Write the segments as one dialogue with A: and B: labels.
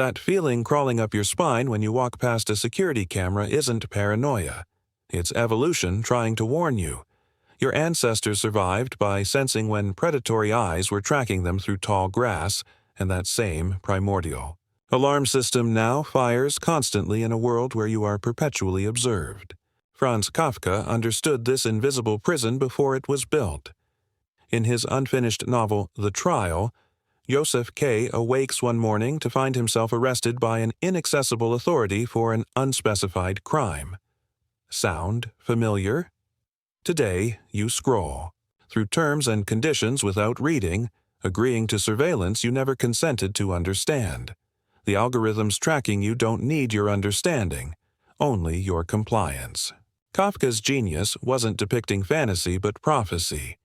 A: That feeling crawling up your spine when you walk past a security camera isn't paranoia. It's evolution trying to warn you. Your ancestors survived by sensing when predatory eyes were tracking them through tall grass, and that same primordial alarm system now fires constantly in a world where you are perpetually observed. Franz Kafka understood this invisible prison before it was built. In his unfinished novel, The Trial, Joseph K. awakes one morning to find himself arrested by an inaccessible authority for an unspecified crime. Sound familiar? Today, you scroll through terms and conditions without reading, agreeing to surveillance you never consented to understand. The algorithms tracking you don't need your understanding, only your compliance. Kafka's genius wasn't depicting fantasy but prophecy.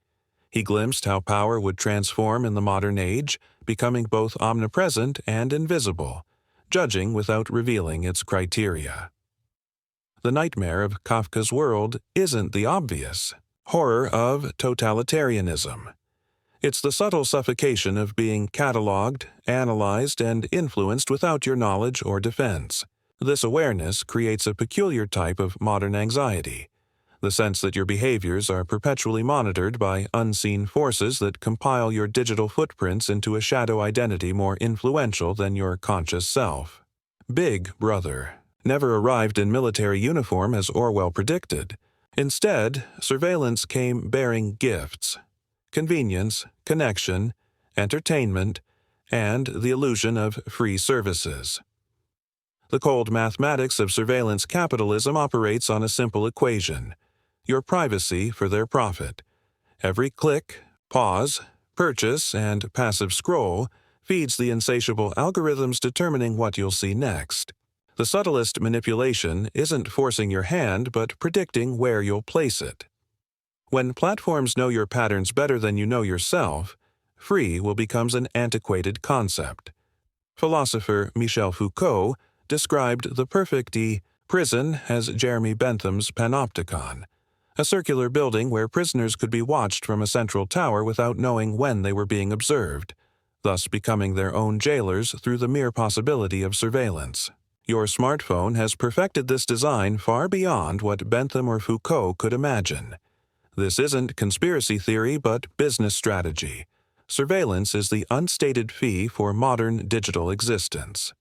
A: He glimpsed how power would transform in the modern age, becoming both omnipresent and invisible, judging without revealing its criteria. The nightmare of Kafka's world isn't the obvious horror of totalitarianism. It's the subtle suffocation of being cataloged, analyzed, and influenced without your knowledge or defense. This awareness creates a peculiar type of modern anxiety, the sense that your behaviors are perpetually monitored by unseen forces that compile your digital footprints into a shadow identity more influential than your conscious self. Big Brother never arrived in military uniform as Orwell predicted. Instead, surveillance came bearing gifts: convenience, connection, entertainment, and the illusion of free services. The cold mathematics of surveillance capitalism operates on a simple equation: your privacy for their profit. Every click, pause, purchase, and passive scroll feeds the insatiable algorithms determining what you'll see next. The subtlest manipulation isn't forcing your hand but predicting where you'll place it. When platforms know your patterns better than you know yourself, free will become an antiquated concept. Philosopher Michel Foucault described the perfect prison as Jeremy Bentham's panopticon, a circular building where prisoners could be watched from a central tower without knowing when they were being observed, thus becoming their own jailers through the mere possibility of surveillance. Your smartphone has perfected this design far beyond what Bentham or Foucault could imagine. This isn't conspiracy theory but business strategy. Surveillance is the unstated fee for modern digital existence.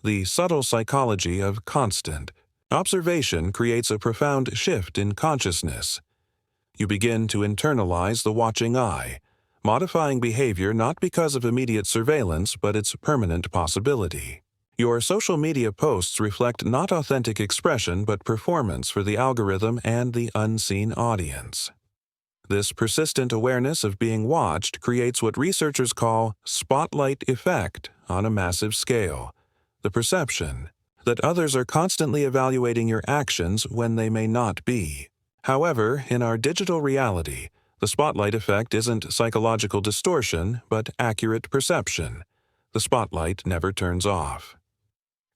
A: The subtle psychology of constant observation creates a profound shift in consciousness. You begin to internalize the watching eye, modifying behavior not because of immediate surveillance but its permanent possibility. Your social media posts reflect not authentic expression but performance for the algorithm and the unseen audience. This persistent awareness of being watched creates what researchers call spotlight effect on a massive scale, the perception that others are constantly evaluating your actions when they may not be. However, in our digital reality, the spotlight effect isn't psychological distortion but accurate perception. The spotlight never turns off.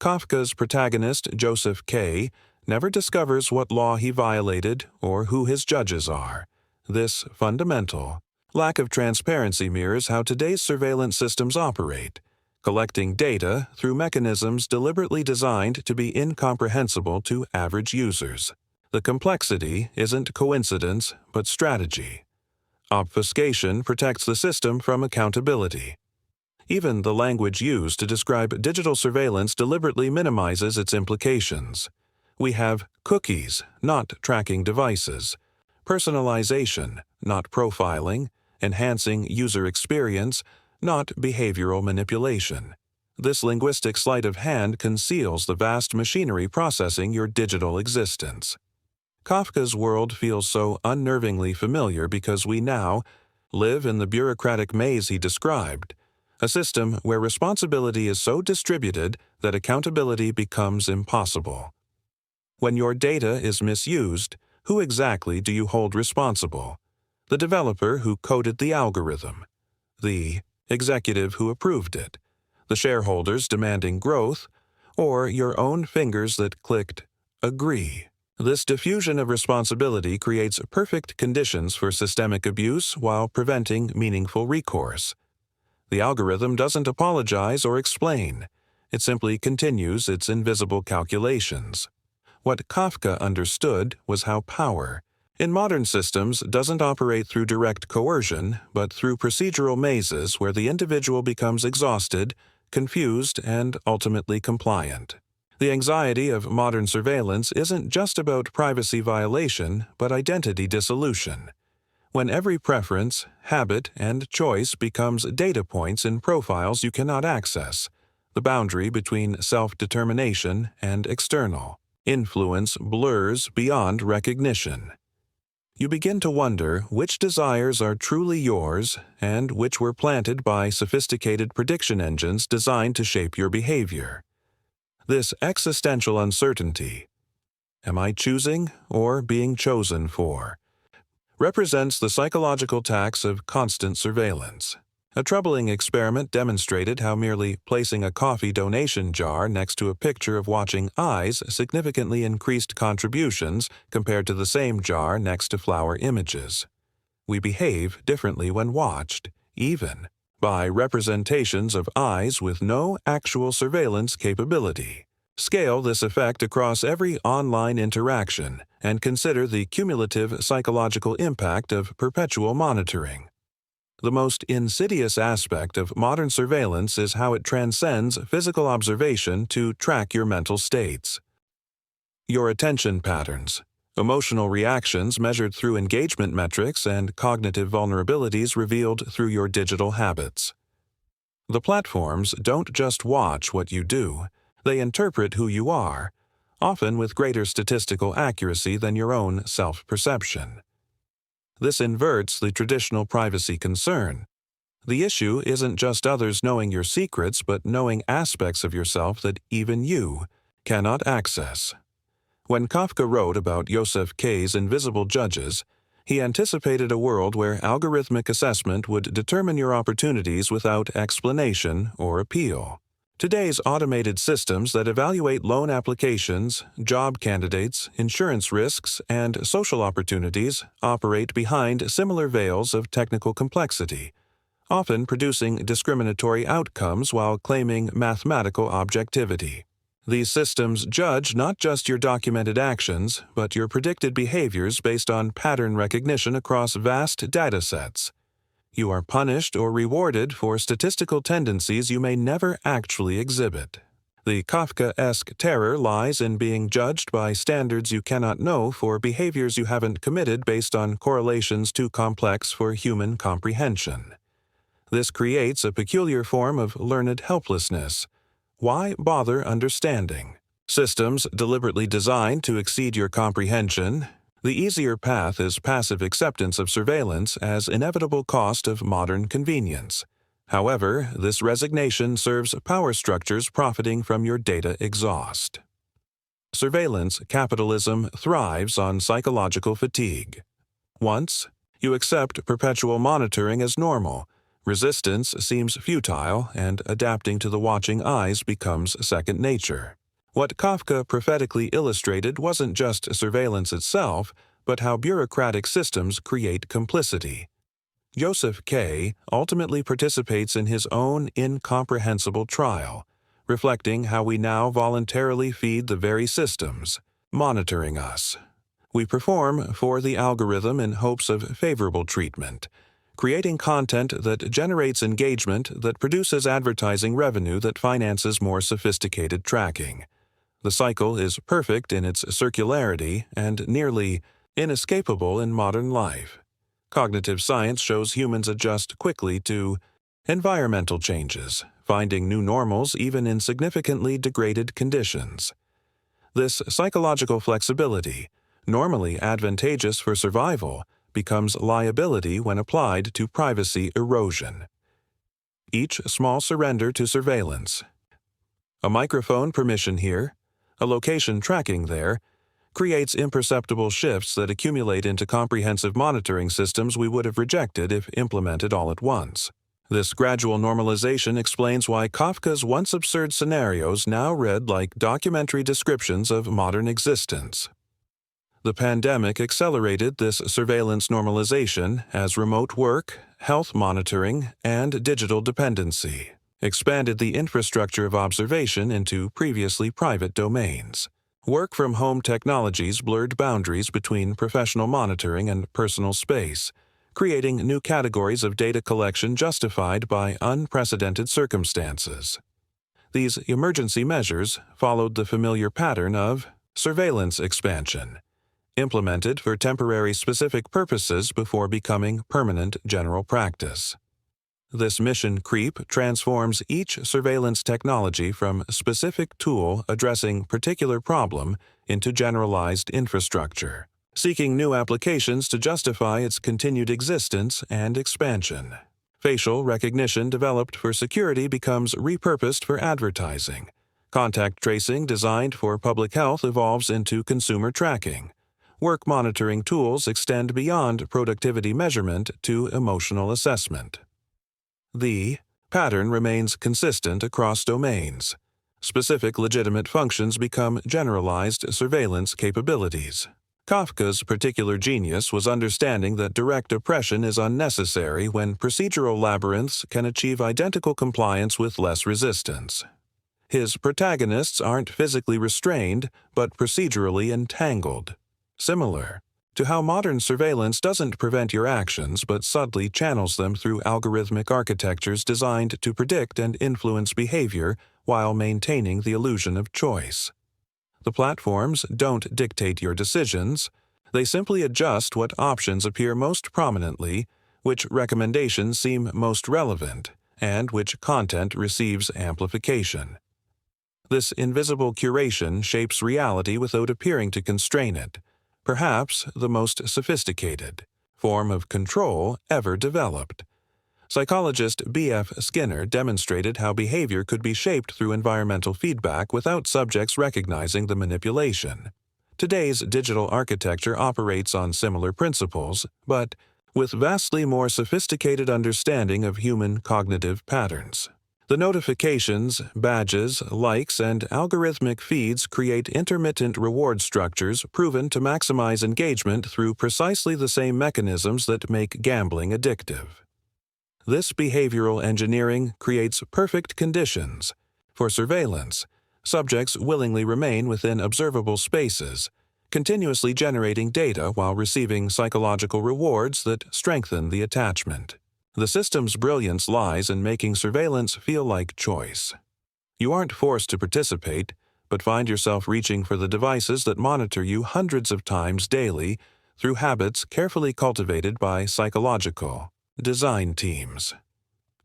A: Kafka's protagonist, Joseph K., never discovers what law he violated or who his judges are. This fundamental lack of transparency mirrors how today's surveillance systems operate, collecting data through mechanisms deliberately designed to be incomprehensible to average users. The complexity isn't coincidence but strategy. Obfuscation protects the system from accountability. Even the language used to describe digital surveillance deliberately minimizes its implications. We have cookies, not tracking devices; personalization, not profiling; enhancing user experience, not behavioral manipulation. This linguistic sleight of hand conceals the vast machinery processing your digital existence. Kafka's world feels so unnervingly familiar because we now live in the bureaucratic maze he described, a system where responsibility is so distributed that accountability becomes impossible. When your data is misused, who exactly do you hold responsible? The developer who coded the algorithm? The executive who approved it? The shareholders demanding growth? Or your own fingers that clicked agree? This diffusion of responsibility creates perfect conditions for systemic abuse while preventing meaningful recourse. The algorithm doesn't apologize or explain. It simply continues its invisible calculations. What Kafka understood was how power, in modern systems, doesn't operate through direct coercion, but through procedural mazes where the individual becomes exhausted, confused, and ultimately compliant. The anxiety of modern surveillance isn't just about privacy violation, but identity dissolution. When every preference, habit, and choice becomes data points in profiles you cannot access, the boundary between self-determination and external influence blurs beyond recognition. You begin to wonder which desires are truly yours and which were planted by sophisticated prediction engines designed to shape your behavior. This existential uncertainty, am I choosing or being chosen for, represents the psychological tax of constant surveillance. A troubling experiment demonstrated how merely placing a coffee donation jar next to a picture of watching eyes significantly increased contributions compared to the same jar next to flower images. We behave differently when watched, even by representations of eyes with no actual surveillance capability. Scale this effect across every online interaction and consider the cumulative psychological impact of perpetual monitoring. The most insidious aspect of modern surveillance is how it transcends physical observation to track your mental states. Your attention patterns, emotional reactions measured through engagement metrics, and cognitive vulnerabilities revealed through your digital habits. The platforms don't just watch what you do, they interpret who you are, often with greater statistical accuracy than your own self-perception. This inverts the traditional privacy concern. The issue isn't just others knowing your secrets, but knowing aspects of yourself that even you cannot access. When Kafka wrote about Joseph K.'s invisible judges, he anticipated a world where algorithmic assessment would determine your opportunities without explanation or appeal. Today's automated systems that evaluate loan applications, job candidates, insurance risks, and social opportunities operate behind similar veils of technical complexity, often producing discriminatory outcomes while claiming mathematical objectivity. These systems judge not just your documented actions, but your predicted behaviors based on pattern recognition across vast datasets. You are punished or rewarded for statistical tendencies you may never actually exhibit. The Kafkaesque terror lies in being judged by standards you cannot know for behaviors you haven't committed based on correlations too complex for human comprehension. This creates a peculiar form of learned helplessness. Why bother understanding? Systems deliberately designed to exceed your comprehension. The easier path is passive acceptance of surveillance as inevitable cost of modern convenience. However, this resignation serves power structures profiting from your data exhaust. Surveillance capitalism thrives on psychological fatigue. Once you accept perpetual monitoring as normal, resistance seems futile and adapting to the watching eyes becomes second nature. What Kafka prophetically illustrated wasn't just surveillance itself, but how bureaucratic systems create complicity. Joseph K. ultimately participates in his own incomprehensible trial, reflecting how we now voluntarily feed the very systems monitoring us. We perform for the algorithm in hopes of favorable treatment, creating content that generates engagement that produces advertising revenue that finances more sophisticated tracking. The cycle is perfect in its circularity and nearly inescapable in modern life. Cognitive science shows humans adjust quickly to environmental changes, finding new normals even in significantly degraded conditions. This psychological flexibility, normally advantageous for survival, becomes liability when applied to privacy erosion. Each small surrender to surveillance, a microphone permission here, a location tracking there, creates imperceptible shifts that accumulate into comprehensive monitoring systems we would have rejected if implemented all at once. This gradual normalization explains why Kafka's once absurd scenarios now read like documentary descriptions of modern existence. The pandemic accelerated this surveillance normalization as remote work, health monitoring, and digital dependency expanded the infrastructure of observation into previously private domains. Work-from-home technologies blurred boundaries between professional monitoring and personal space, creating new categories of data collection justified by unprecedented circumstances. These emergency measures followed the familiar pattern of surveillance expansion, implemented for temporary specific purposes before becoming permanent general practice. This mission creep transforms each surveillance technology from specific tool addressing particular problem into generalized infrastructure, seeking new applications to justify its continued existence and expansion. Facial recognition developed for security becomes repurposed for advertising. Contact tracing designed for public health evolves into consumer tracking. Work monitoring tools extend beyond productivity measurement to emotional assessment. The pattern remains consistent across domains. Specific legitimate functions become generalized surveillance capabilities. Kafka's particular genius was understanding that direct oppression is unnecessary when procedural labyrinths can achieve identical compliance with less resistance. His protagonists aren't physically restrained, but procedurally entangled. Similar to how modern surveillance doesn't prevent your actions but subtly channels them through algorithmic architectures designed to predict and influence behavior while maintaining the illusion of choice. The platforms don't dictate your decisions, they simply adjust what options appear most prominently, which recommendations seem most relevant, and which content receives amplification. This invisible curation shapes reality without appearing to constrain it, perhaps the most sophisticated form of control ever developed. Psychologist B.F. Skinner demonstrated how behavior could be shaped through environmental feedback without subjects recognizing the manipulation. Today's digital architecture operates on similar principles, but with vastly more sophisticated understanding of human cognitive patterns. The notifications, badges, likes, and algorithmic feeds create intermittent reward structures proven to maximize engagement through precisely the same mechanisms that make gambling addictive. This behavioral engineering creates perfect conditions. For surveillance, subjects willingly remain within observable spaces, continuously generating data while receiving psychological rewards that strengthen the attachment. The system's brilliance lies in making surveillance feel like choice. You aren't forced to participate, but find yourself reaching for the devices that monitor you hundreds of times daily through habits carefully cultivated by psychological design teams.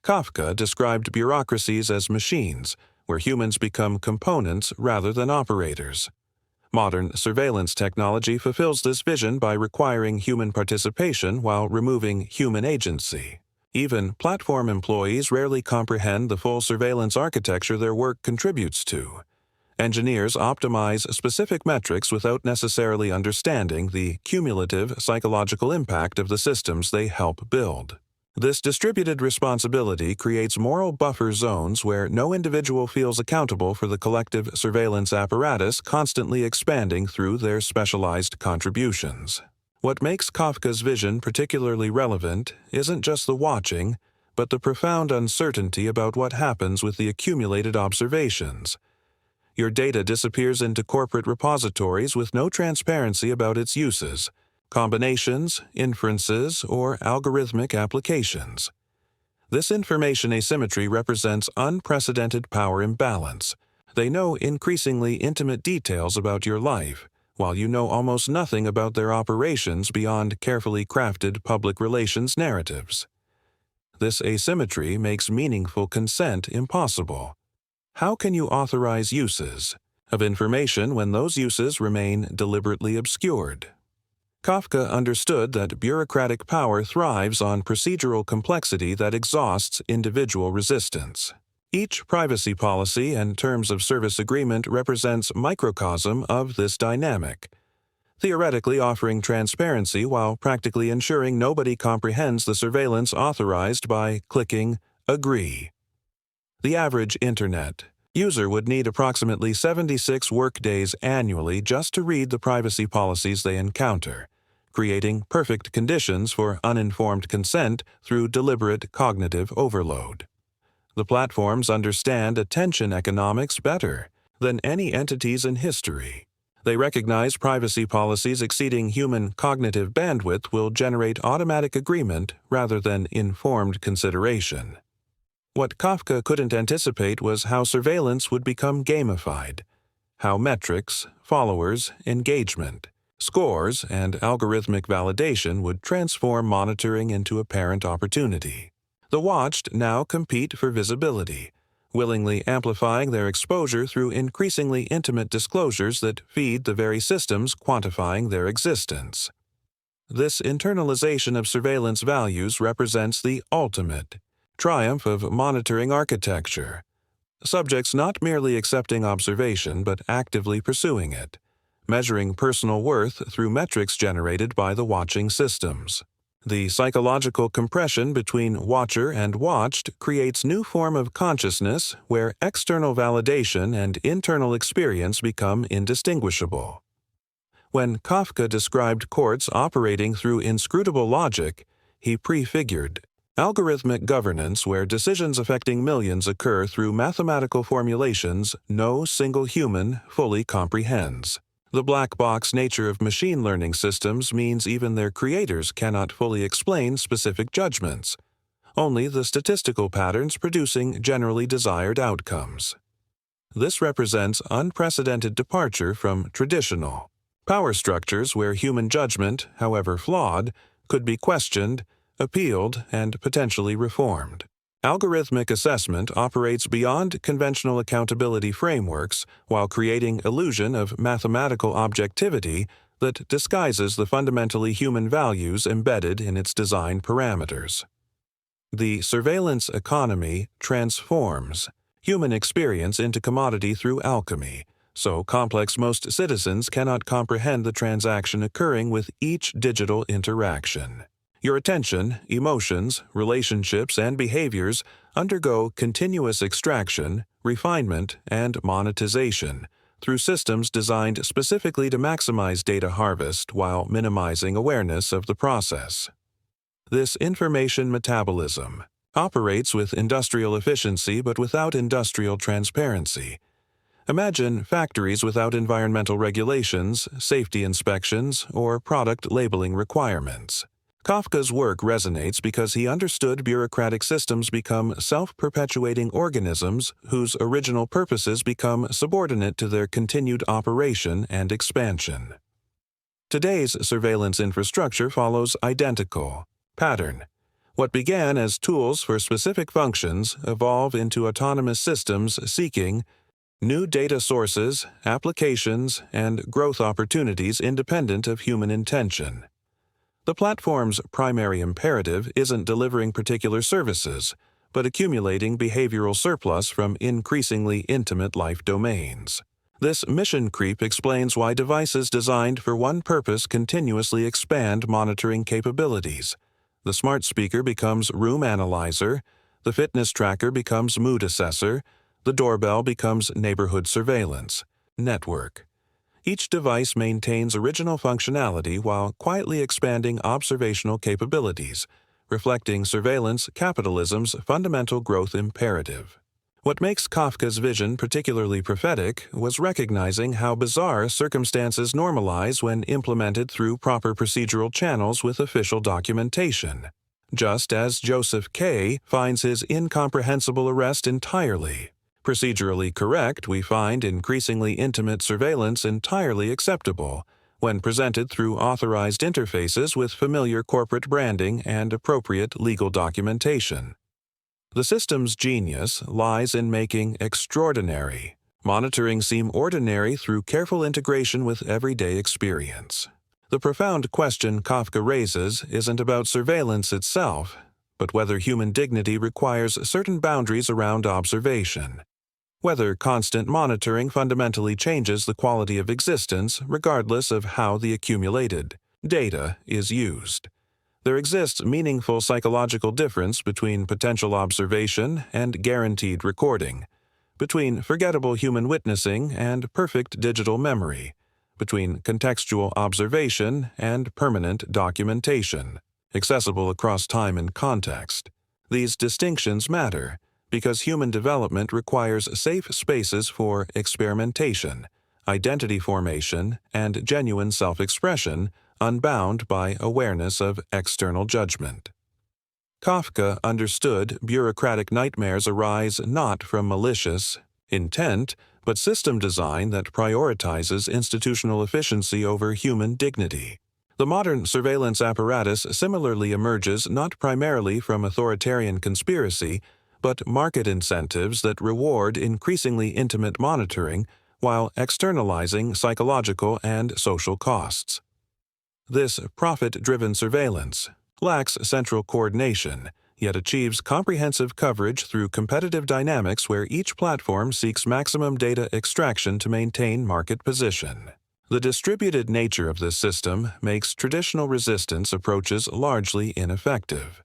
A: Kafka described bureaucracies as machines, where humans become components rather than operators. Modern surveillance technology fulfills this vision by requiring human participation while removing human agency. Even platform employees rarely comprehend the full surveillance architecture their work contributes to. Engineers optimize specific metrics without necessarily understanding the cumulative psychological impact of the systems they help build. This distributed responsibility creates moral buffer zones where no individual feels accountable for the collective surveillance apparatus constantly expanding through their specialized contributions. What makes Kafka's vision particularly relevant isn't just the watching, but the profound uncertainty about what happens with the accumulated observations. Your data disappears into corporate repositories with no transparency about its uses, combinations, inferences, or algorithmic applications. This information asymmetry represents unprecedented power imbalance. They know increasingly intimate details about your life, while you know almost nothing about their operations beyond carefully crafted public relations narratives. This asymmetry makes meaningful consent impossible. How can you authorize uses of information when those uses remain deliberately obscured? Kafka understood that bureaucratic power thrives on procedural complexity that exhausts individual resistance. Each privacy policy and terms of service agreement represents microcosm of this dynamic, theoretically offering transparency while practically ensuring nobody comprehends the surveillance authorized by clicking Agree. The average Internet user would need approximately 76 workdays annually just to read the privacy policies they encounter, creating perfect conditions for uninformed consent through deliberate cognitive overload. The platforms understand attention economics better than any entities in history. They recognize privacy policies exceeding human cognitive bandwidth will generate automatic agreement rather than informed consideration. What Kafka couldn't anticipate was how surveillance would become gamified, how metrics, followers, engagement, scores, and algorithmic validation would transform monitoring into apparent opportunity. The watched now compete for visibility, willingly amplifying their exposure through increasingly intimate disclosures that feed the very systems quantifying their existence. This internalization of surveillance values represents the ultimate triumph of monitoring architecture. Subjects not merely accepting observation but actively pursuing it, measuring personal worth through metrics generated by the watching systems. The psychological compression between watcher and watched creates new form of consciousness where external validation and internal experience become indistinguishable. When Kafka described courts operating through inscrutable logic, he prefigured algorithmic governance where decisions affecting millions occur through mathematical formulations no single human fully comprehends. The black box nature of machine learning systems means even their creators cannot fully explain specific judgments, only the statistical patterns producing generally desired outcomes. This represents unprecedented departure from traditional power structures where human judgment, however flawed, could be questioned, appealed, and potentially reformed. Algorithmic assessment operates beyond conventional accountability frameworks while creating illusion of mathematical objectivity that disguises the fundamentally human values embedded in its design parameters. The surveillance economy transforms human experience into commodity through alchemy, so complex most citizens cannot comprehend the transaction occurring with each digital interaction. Your attention, emotions, relationships, and behaviors undergo continuous extraction, refinement, and monetization through systems designed specifically to maximize data harvest while minimizing awareness of the process. This information metabolism operates with industrial efficiency but without industrial transparency. Imagine factories without environmental regulations, safety inspections, or product labeling requirements. Kafka's work resonates because he understood bureaucratic systems become self-perpetuating organisms whose original purposes become subordinate to their continued operation and expansion. Today's surveillance infrastructure follows identical pattern. What began as tools for specific functions evolve into autonomous systems seeking new data sources, applications, and growth opportunities independent of human intention. The platform's primary imperative isn't delivering particular services, but accumulating behavioral surplus from increasingly intimate life domains. This mission creep explains why devices designed for one purpose continuously expand monitoring capabilities. The smart speaker becomes room analyzer, the fitness tracker becomes mood assessor, the doorbell becomes neighborhood surveillance network. Each device maintains original functionality while quietly expanding observational capabilities, reflecting surveillance capitalism's fundamental growth imperative. What makes Kafka's vision particularly prophetic was recognizing how bizarre circumstances normalize when implemented through proper procedural channels with official documentation. Just as Joseph K. finds his incomprehensible arrest entirely procedurally correct, we find increasingly intimate surveillance entirely acceptable when presented through authorized interfaces with familiar corporate branding and appropriate legal documentation. The system's genius lies in making extraordinary monitoring seem ordinary through careful integration with everyday experience. The profound question Kafka raises isn't about surveillance itself, but whether human dignity requires certain boundaries around observation. Whether constant monitoring fundamentally changes the quality of existence regardless of how the accumulated data is used. There exists meaningful psychological difference between potential observation and guaranteed recording, between forgettable human witnessing and perfect digital memory, between contextual observation and permanent documentation, accessible across time and context. These distinctions matter because human development requires safe spaces for experimentation, identity formation, and genuine self-expression, unbound by awareness of external judgment. Kafka understood bureaucratic nightmares arise not from malicious intent, but system design that prioritizes institutional efficiency over human dignity. The modern surveillance apparatus similarly emerges not primarily from authoritarian conspiracy, but market incentives that reward increasingly intimate monitoring while externalizing psychological and social costs. This profit-driven surveillance lacks central coordination, yet achieves comprehensive coverage through competitive dynamics where each platform seeks maximum data extraction to maintain market position. The distributed nature of this system makes traditional resistance approaches largely ineffective.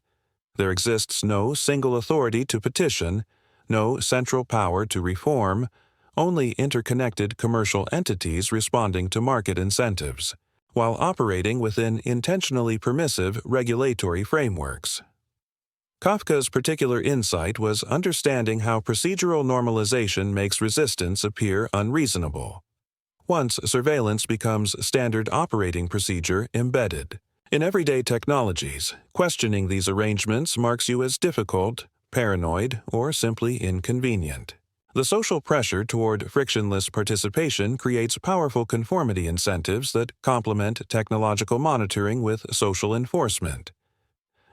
A: There exists no single authority to petition, no central power to reform, only interconnected commercial entities responding to market incentives, while operating within intentionally permissive regulatory frameworks. Kafka's particular insight was understanding how procedural normalization makes resistance appear unreasonable. Once surveillance becomes standard operating procedure embedded in everyday technologies, questioning these arrangements marks you as difficult, paranoid, or simply inconvenient. The social pressure toward frictionless participation creates powerful conformity incentives that complement technological monitoring with social enforcement.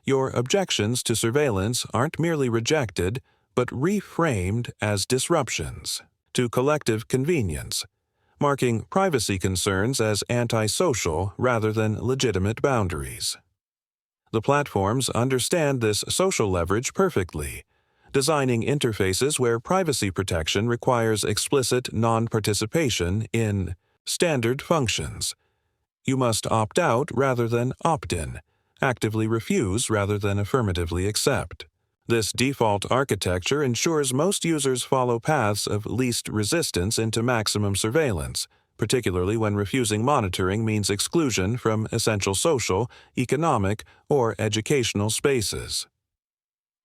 A: Your objections to surveillance aren't merely rejected, but reframed as disruptions to collective convenience, marking privacy concerns as antisocial rather than legitimate boundaries. The platforms understand this social leverage perfectly, designing interfaces where privacy protection requires explicit non-participation in standard functions. You must opt out rather than opt in, actively refuse rather than affirmatively accept. This default architecture ensures most users follow paths of least resistance into maximum surveillance, particularly when refusing monitoring means exclusion from essential social, economic, or educational spaces.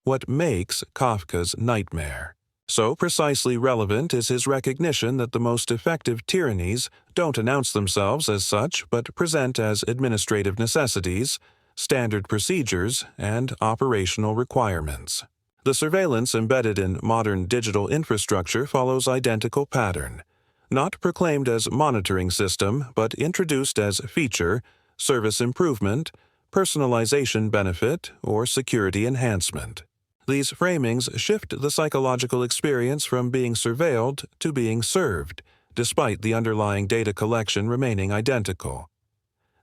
A: What makes Kafka's nightmare so precisely relevant is his recognition that the most effective tyrannies don't announce themselves as such but present as administrative necessities, standard procedures, and operational requirements. The surveillance embedded in modern digital infrastructure follows identical pattern, not proclaimed as monitoring system but introduced as feature, service improvement, personalization benefit, or security enhancement. These framings shift the psychological experience from being surveilled to being served, despite the underlying data collection remaining identical.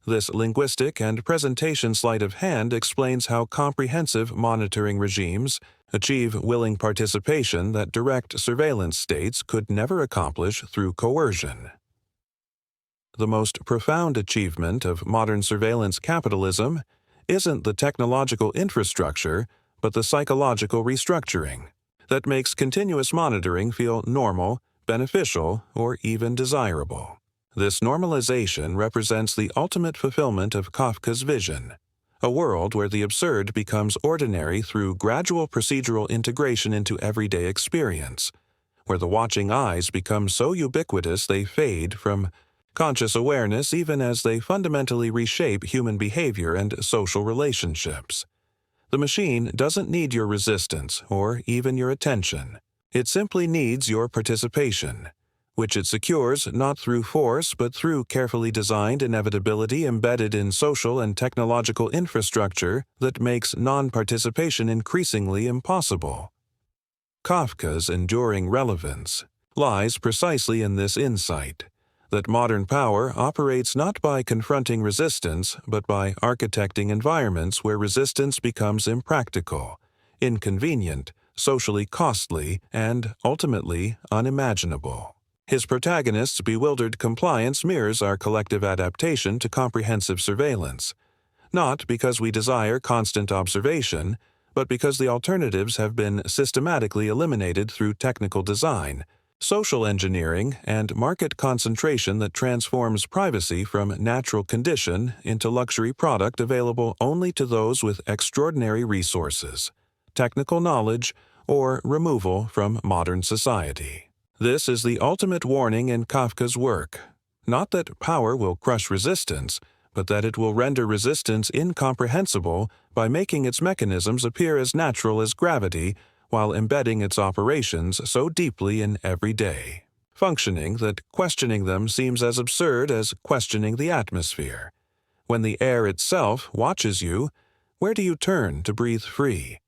A: This linguistic and presentation sleight of hand explains how comprehensive monitoring regimes achieve willing participation that direct surveillance states could never accomplish through coercion. The most profound achievement of modern surveillance capitalism isn't the technological infrastructure, but the psychological restructuring that makes continuous monitoring feel normal, beneficial, or even desirable. This normalization represents the ultimate fulfillment of Kafka's vision, a world where the absurd becomes ordinary through gradual procedural integration into everyday experience, where the watching eyes become so ubiquitous they fade from conscious awareness even as they fundamentally reshape human behavior and social relationships. The machine doesn't need your resistance or even your attention. It simply needs your participation, which it secures not through force but through carefully designed inevitability embedded in social and technological infrastructure that makes non-participation increasingly impossible. Kafka's enduring relevance lies precisely in this insight, that modern power operates not by confronting resistance, but by architecting environments where resistance becomes impractical, inconvenient, socially costly, and ultimately unimaginable. His protagonist's bewildered compliance mirrors our collective adaptation to comprehensive surveillance, not because we desire constant observation, but because the alternatives have been systematically eliminated through technical design, social engineering, and market concentration that transforms privacy from natural condition into luxury product available only to those with extraordinary resources, technical knowledge, or removal from modern society. This is the ultimate warning in Kafka's work. Not that power will crush resistance, but that it will render resistance incomprehensible by making its mechanisms appear as natural as gravity while embedding its operations so deeply in everyday functioning that questioning them seems as absurd as questioning the atmosphere. When the air itself watches you, where do you turn to breathe free?